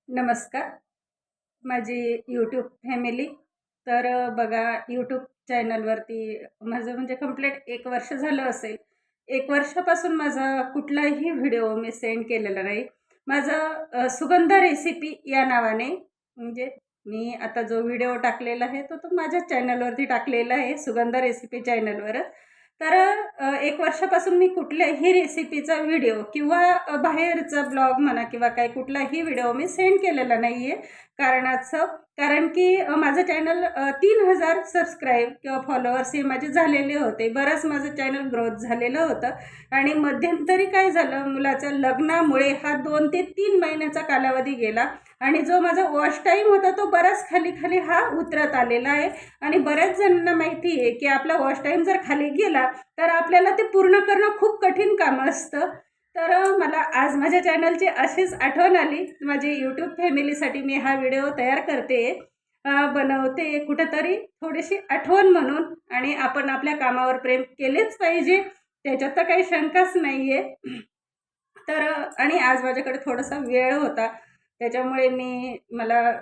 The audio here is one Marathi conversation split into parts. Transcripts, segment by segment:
नमस्कार, माझी यूट्यूब फॅमिली. तर बघा, यूट्यूब चॅनलवरती माझं म्हणजे कंप्लीट 1 वर्ष झालं असेल. 1 वर्षापासून माझा कुठलाही व्हिडिओ मी सेंड केलेला नाही. माझं सुगंधा रेसिपी या नावाने, म्हणजे मी आता जो व्हिडिओ टाकलेला आहे तो माझ्याच चॅनलवरती टाकलेला आहे, सुगंधा रेसिपी चॅनलवरच. तर 1 वर्षापासून मी कुठल्याही रेसिपीचा व्हिडिओ किंवा बाहेरचा ब्लॉग म्हणा किंवा काही कुठलाही व्हिडिओ मी सेंड केलेला नाही आहे. कारण की माझं चॅनल 3,000 सबस्क्राईब किंवा फॉलोअर्स हे माझे झालेले होते. बरंच माझं चॅनल ग्रोथ झालेलं होतं आणि मध्यंतरी काय झालं, मुलाच्या लग्नामुळे हा 2 ते 3 महिन्याचा कालावधी गेला आणि जो माझा वॉच टाईम होता तो बराच खाली खाली हा उतरत आलेला आहे. आणि बऱ्याच जणांना माहिती आहे की आपला वॉच टाईम जर खाली गेला तर आपल्याला ते पूर्ण करणं खूप कठीण काम असतं. तर मला आज माझ्या चॅनलची अशीच आठवण आली. माझी यूट्यूब फॅमिलीसाठी मी हा व्हिडिओ तयार करते, बनवते कुठंतरी थोडीशी आठवण म्हणून. आणि आपण आपल्या कामावर प्रेम केलेच पाहिजे, त्याच्यात तर काही शंकाच नाही आहे. तर आणि आज माझ्याकडे थोडासा वेळ होता, त्याच्यामुळे मला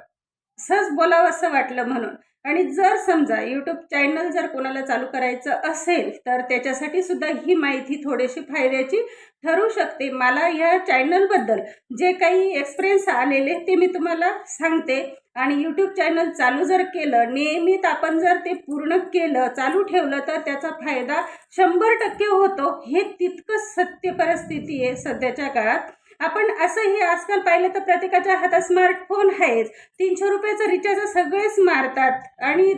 सहज बोलावं असं वाटलं म्हणून. आणि जर समजा यूट्यूब चॅनल जर कोणाला चालू करायचं असेल तर त्याच्यासाठी सुद्धा ही माहिती थोडीशी फायद्याची ठरू शकते. मला या चॅनलबद्दल जे काही एक्सपिरियन्स आलेले ते मी तुम्हाला सांगते. आणि यूट्यूब चॅनल चालू जर केलं, नियमित आपण जर ते पूर्ण केलं, चालू ठेवलं, तर त्याचा फायदा 100% होतो. हे तितकंच सत्य परिस्थिती आहे सध्याच्या काळात. आपण असंही आजकाल पाहिलं तर प्रत्येकाच्या हातात स्मार्टफोन आहेच. 300 रुपयाचं रिचार्ज सगळेच मारतात आणि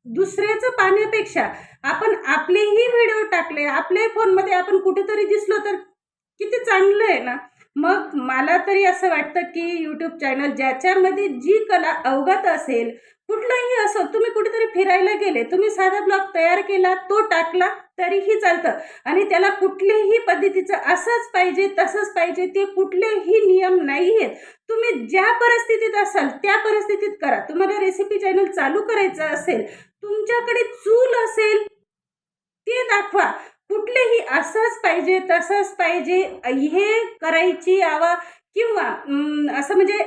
दुसऱ्याचं पाहण्यापेक्षा आपण आपलेही व्हिडिओ टाकले, आपल्या फोनमध्ये आपण कुठेतरी दिसलो तर किती चांगलं आहे ना. मग मला तरी असं वाटतं की यूट्यूब चॅनल ज्याच्यामध्ये जी कला अवगत असेल, कुठलाही असो, तुम्ही कुठेतरी फिरायला गेले, तुम्ही साधा ब्लॉग तयार केला, तो टाकला तरीही चालतं. आणि त्याला कुठल्याही पद्धतीचं असंच पाहिजे तसंच पाहिजे ते कुठलेही नियम नाही आहेत. तुम्ही ज्या परिस्थितीत असाल त्या परिस्थितीत करा. तुम्हाला रेसिपी चॅनल चालू करायचं असेल, तुमच्याकडे चूल असेल ते दाखवा. कुठलेही असंच पाहिजे तसंच पाहिजे हे करायची यावा किंवा असं म्हणजे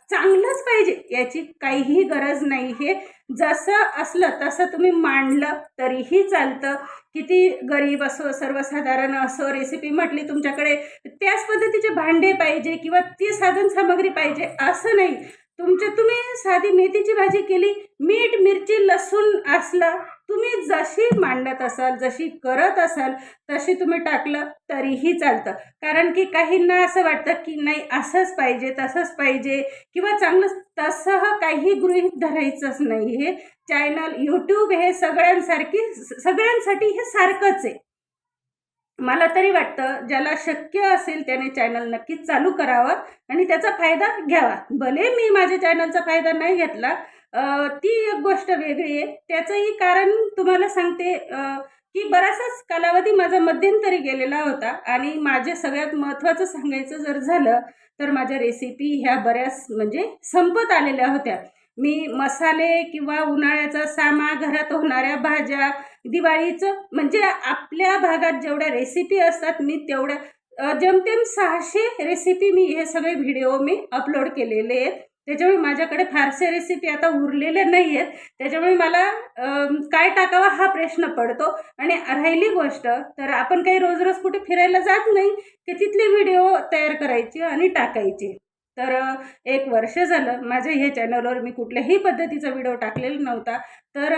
चांगलंच पाहिजे याची काहीही गरज नाही आहे. जसं असलं तसं तुम्ही मांडलं तरीही चालतं. किती गरीब असो, सर्वसाधारण असो, रेसिपी म्हटली तुमच्याकडे त्याच पद्धतीचे भांडे पाहिजे किंवा ती साधनसामग्री पाहिजे असं नाही. तुम्ही साधी मेथीची भाजी केली, मीठ मिरची लसूण असलं, तुम्ही जशी मांडत असाल, जशी करत असाल तशी तुम्ही टाकलं तरीही चालतं. कारण की काहींना असं वाटतं की नाही असंच पाहिजे तसंच पाहिजे किंवा चांगलं. तसं काही गृहीत धरायचंच नाही. हे चॅनल यूट्यूब हे सगळ्यांसाठी हे सारखंच आहे. मला तरी वाटतं ज्याला शक्य असेल त्याने चॅनल नक्कीच चालू करावं आणि त्याचा फायदा घ्यावा. भले मी माझ्या चॅनलचा फायदा नाही घेतला, ती एक गोष्ट वेगळी आहे. त्याचंही कारण तुम्हाला सांगते की बराचसाच कालावधी माझा मध्यंतरी गेलेला होता. आणि माझे सगळ्यात महत्त्वाचं सांगायचं जर झालं तर माझ्या रेसिपी ह्या बऱ्याच म्हणजे संपत आलेल्या होत्या. मी मसाले किंवा उन्हाळ्याचा सामान, घरात होणाऱ्या भाज्या, दिवाळीचं म्हणजे आपल्या भागात जेवढ्या रेसिपी असतात मी तेवढ्या जेमतेम 600 रेसिपी मी हे सगळे व्हिडिओ मी अपलोड केलेले आहेत. त्याच्यामुळे माझ्याकडे फारसे रेसिपी आता उरलेल्या नाही आहेत. त्याच्यामुळे मला काय टाकावा हा प्रश्न पडतो. आणि राहिली गोष्ट तर आपण काही रोज रोज कुठे फिरायला जात नाही की तिथले व्हिडिओ तयार करायचे आणि टाकायचे. तर 1 वर्ष झालं माझ्या ह्या चॅनलवर मी कुठल्याही पद्धतीचा व्हिडिओ टाकलेला नव्हता. तर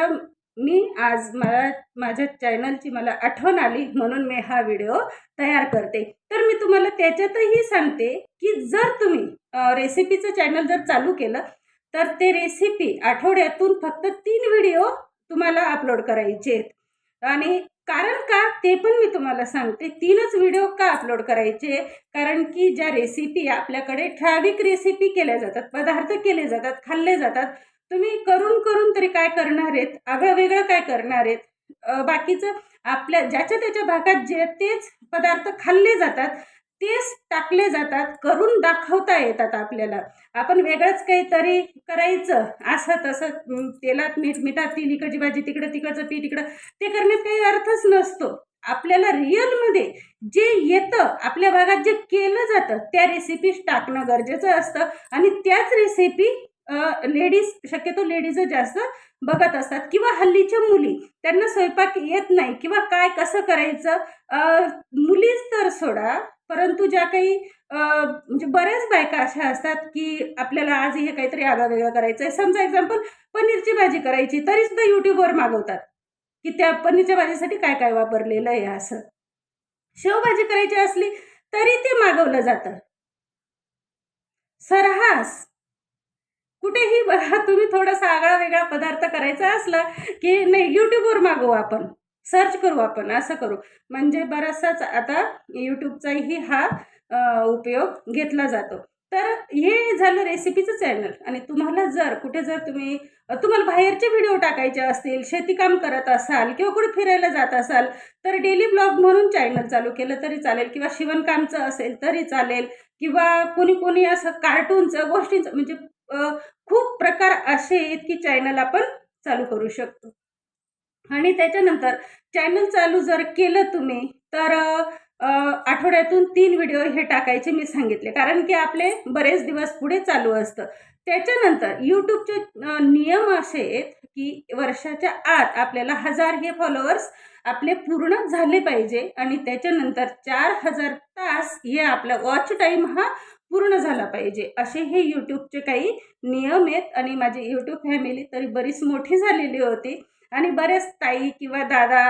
मी आज माझ्या चॅनलची मला आठवण आली म्हणून मी हा व्हिडिओ तयार करते. तर मी तुम्हाला त्याच्यातही सांगते की जर तुम्ही रेसिपीचं चॅनल जर चालू केलं तर ते रेसिपी आठवड्यातून फक्त 3 व्हिडिओ तुम्हाला अपलोड करायचे आहेत. आणि कारण का ते पण मी तुम्हाला सांगते. 3च व्हिडिओ का अपलोड करायचे? कारण की ज्या रेसिपी आपल्याकडे ठराविक रेसिपी केल्या जातात, पदार्थ केले जातात, खाल्ले जातात. तुम्ही करून करून तरी काय करणार आहेत? आगळं वेगळं काय करणार आहेत? बाकीचं आपल्या ज्याच्या त्याच्या भागात जे तेच पदार्थ खाल्ले जातात, तेच टाकले जातात, करून दाखवता येतात आपल्याला. आपण वेगळंच काहीतरी करायचं असं तसं, तेलात मीठ, मिठात ती इकडची भाजी तिकडं, तिकडचं पीठ इकडं, ते करण्यात काही अर्थच नसतो. आपल्याला रिअलमध्ये जे येतं, आपल्या भागात जे केलं जातं त्या रेसिपीज टाकणं गरजेचं असतं. आणि त्याच रेसिपी लेडीज, शक्यतो लेडीज जास्त बघत असतात, किंवा हल्लीच्या मुली, त्यांना स्वयंपाक येत नाही किंवा काय कसं करायचं, मुलीच तर सोडा, परंतु ज्या काही म्हणजे बऱ्याच बायका अशा असतात की आपल्याला आज हे काहीतरी आगळं-वेगळं करायचं आहे. समजा एक्झाम्पल, पनीरची भाजी करायची, तरीसुद्धा YouTubeवर मागवतात की त्या पनीरच्या भाजीसाठी काय काय वापरलेलं आहे असं. शेवभाजी करायची असली तरी ते मागवलं जातं. सर्रास कुठेही बघा तुम्ही थोडासा आगळा वेगळा पदार्थ करायचा असला की नाही, YouTubeवर मागवू आपण, सर्च करू आपण, असं करू. म्हणजे बराचसाच आता YouTubeचाही हा उपयोग घेतला जातो. तर हे झालं रेसिपीचं चॅनल. आणि तुम्हाला जर कुठे जर तुम्हाला बाहेरचे व्हिडिओ टाकायचे असतील, शेतीकाम करत असाल किंवा कुठे फिरायला जात असाल, तर डेली ब्लॉग म्हणून चॅनल चालू केलं तरी चालेल, किंवा शिवणकामचं असेल तरी चालेल, किंवा कोणी असं कार्टूनचं गोष्टींचं, म्हणजे खूप प्रकार असे आहेत की चॅनल आपण चालू करू शकतो. आणि त्याच्यानंतर चॅनल चालू जर केलं तुम्ही, तर आठवड्यातून 3 व्हिडिओ हे टाकायचे मी सांगितले, कारण की आपले बरेच दिवस पुढे चालू असतं. त्याच्यानंतर YouTubeचे नियम असे आहेत की वर्षाच्या आत आपल्याला 1000 हे फॉलोअर्स आपले पूर्ण झाले पाहिजे, आणि त्याच्यानंतर 4000 तास हे आपला वॉच टाईम हा पूर्ण झाला पाहिजे. असे हे YouTubeचे काही नियम आहेत. आणि माझी YouTube फॅमिली तरी बरीच मोठी झालेली होती, आणि बरेच ताई किंवा दादा,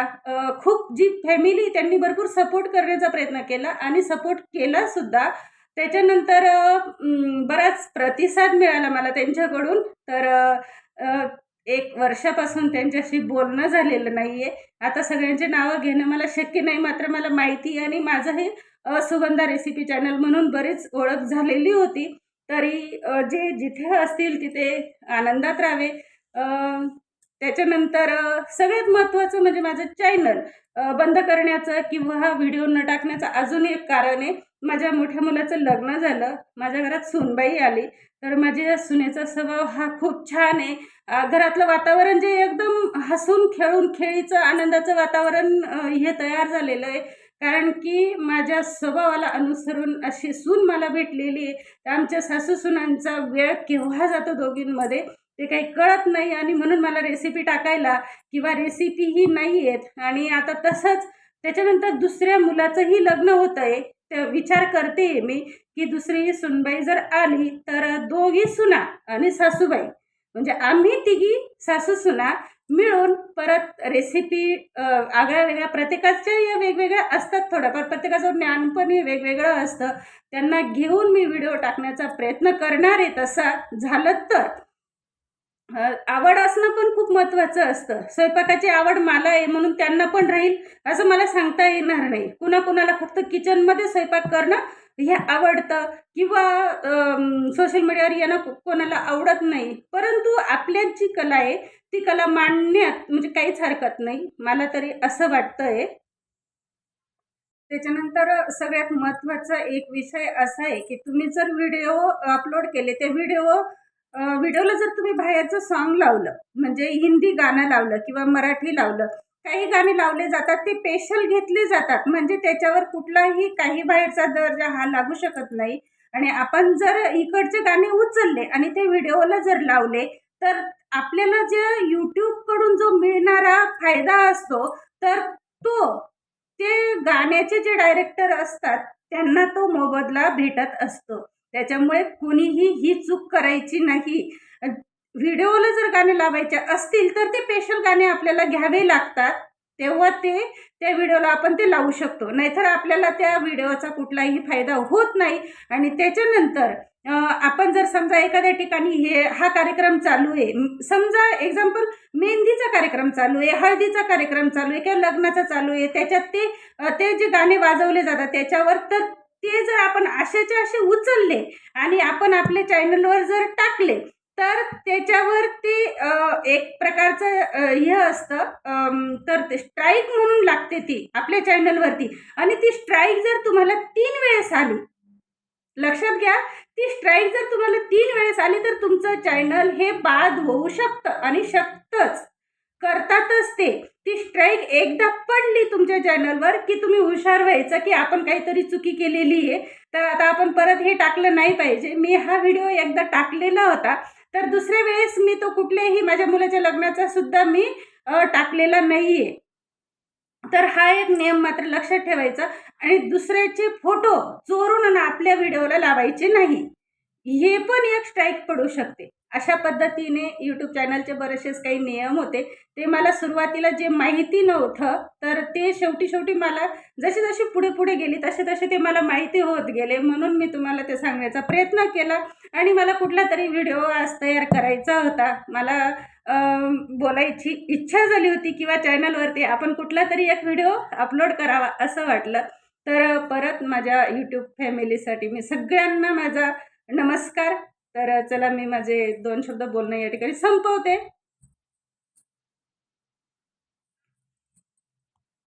खूप जी फॅमिली, त्यांनी भरपूर सपोर्ट करण्याचा प्रयत्न केला आणि सपोर्ट केलासुद्धा. त्याच्यानंतर बराच प्रतिसाद मिळाला मला त्यांच्याकडून. तर 1 वर्षापासून त्यांच्याशी बोलणं झालेलं नाही आहे. आता सगळ्यांची नावं घेणं मला शक्य नाही, मात्र मला माहिती आणि माझं हे सुगंधा रेसिपी चॅनल म्हणून बरीच ओळख झालेली होती. तरी जे जिथे असतील तिथे आनंदात राहावे. त्याच्यानंतर सगळ्यात महत्त्वाचं म्हणजे माझं चॅनल बंद करण्याचं किंवा व्हिडिओ न टाकण्याचं अजून एक कारण आहे. माझ्या मोठ्या मुलाचं लग्न झालं, माझ्या घरात सूनबाई आली, तर माझ्या सुनेचा स्वभाव हा खूप छान आहे. घरातलं वातावरण जे एकदम हसून खेळून खेळीचं आनंदाचं वातावरण हे तयार झालेलं आहे, कारण की माझ्या स्वभावाला अनुसरून अशी सून मला भेटलेली आहे. आमच्या सासूसुनांचा वेळ केव्हा जातो दोघींमध्ये ते काही कळत नाही, आणि म्हणून मला रेसिपी टाकायला किंवा रेसिपीही नाही येत. आणि आता तसंच त्याच्यानंतर दुसऱ्या मुलाचंही लग्न होतं आहे, तर विचार करते मी की दुसरी सुनबाई जर आली तर दोघी सुना आणि सासूबाई, म्हणजे आम्ही तिघी सासू सुना मिळून परत रेसिपी आगळ्या वेगळ्या, प्रत्येकाच्या या वेगवेगळ्या असतात, थोडंफार प्रत्येकाचं ज्ञानपण हे वेगवेगळं असतं, त्यांना घेऊन मी व्हिडिओ टाकण्याचा प्रयत्न करणार आहे. तसा झालं तर आवड असणं पण खूप महत्त्वाचं असतं. स्वयंपाकाची आवड मला आहे म्हणून त्यांना पण राहील असं मला सांगता येणार नाही. कुणाकुणाला फक्त किचनमध्ये स्वयंपाक करणं हे आवडतं, किंवा सोशल मीडियावर येणं कोणाला आवडत नाही. परंतु आपल्यात जी कला आहे ती कला मांडण्यात म्हणजे काहीच हरकत नाही, मला तरी असं वाटतंय. त्याच्यानंतर सगळ्यात महत्त्वाचा एक विषय असा आहे की तुम्ही जर व्हिडिओ अपलोड केले, ते व्हिडिओला जर तुम्ही बाहेरचं सॉन्ग लावलं, म्हणजे हिंदी गाणं लावलं किंवा मराठी लावलं, काही गाणे लावले जातात ते स्पेशल घेतले जातात, म्हणजे त्याच्यावर कुठलाही काही बाहेरचा दर्जा हा लागू शकत नाही. आणि आपण जर इकडचे गाणे उचलले आणि ते व्हिडिओला जर लावले, तर आपल्याला जे यूट्यूबकडून जो मिळणारा फायदा असतो, तर तो ते गाण्याचे जे डायरेक्टर असतात त्यांना तो मोबदला भेटत असतो. त्याच्यामुळे कुणीही ही चूक करायची नाही. व्हिडिओला जर गाणे लावायचे असतील तर ते स्पेशल गाणे आपल्याला घ्यावे लागतात, तेव्हा त्या व्हिडिओला आपण ते लावू शकतो. नाहीतर आपल्याला त्या व्हिडिओचा कुठलाही फायदा होत नाही. आणि त्याच्यानंतर आपण जर समजा एखाद्या ठिकाणी हा कार्यक्रम चालू आहे, समजा एक्झाम्पल मेहंदीचा कार्यक्रम चालू आहे, हळदीचा कार्यक्रम चालू आहे किंवा लग्नाचा चालू आहे, त्याच्यात ते जे गाणे वाजवले जातात त्याच्यावर, तर ते जर आपण असेच्या असे उचलले आणि आपण आपल्या चॅनलवर जर टाकले, तर त्याच्यावर ते एक प्रकारचं हे असतं, तर ते स्ट्राईक म्हणून लागते ती आपल्या चॅनलवरती. आणि ती स्ट्राईक जर तुम्हाला 3 वेळेस आली, लक्षात घ्या, ती स्ट्राईक जर तुम्हाला 3 वेळेस आली तर तुमचं चॅनल हे बाद होऊ शकतं, आणि शकतंच, करतातच ते. ती स्ट्राईक एकदा पडली तुमच्या चॅनलवर की तुम्ही हुशार व्हायचं की आपण काहीतरी चुकी केलेली आहे, तर आता आपण परत हे टाकलं नाही पाहिजे. मी हा व्हिडिओ एकदा टाकलेला होता, तर दुसऱ्या वेळेस मी तो कुठल्याही माझ्या मुलाच्या लग्नाचा सुद्धा मी टाकलेला नाही आहे. तर हा एक नियम मात्र लक्षात ठेवायचा आणि दुसऱ्याचे फोटो चोरून आणि आपल्या व्हिडिओला लावायचे नाही. हे पण एक स्ट्राईक पडू शकते. अशा पद्धतीने यूट्यूब चॅनलचे बरेचसेच काही नियम होते. ते मला सुरुवातीला जे माहिती नव्हतं, तर ते शेवटी मला जशी पुढे गेली तसे ते मला माहिती होत गेले. म्हणून मी तुम्हाला ते सांगण्याचा प्रयत्न केला आणि मला कुठलातरी व्हिडिओ आज तयार करायचा होता. मला बोलायची इच्छा झाली होती किंवा चॅनलवरती आपण कुठलातरी एक व्हिडिओ अपलोड करावा असं वाटलं. तर परत माझ्या यूट्यूब फॅमिलीसाठी मी सगळ्यांना माझा नमस्कार. तर चला मी माझे 2 शब्द बोलणं या ठिकाणी संपवते.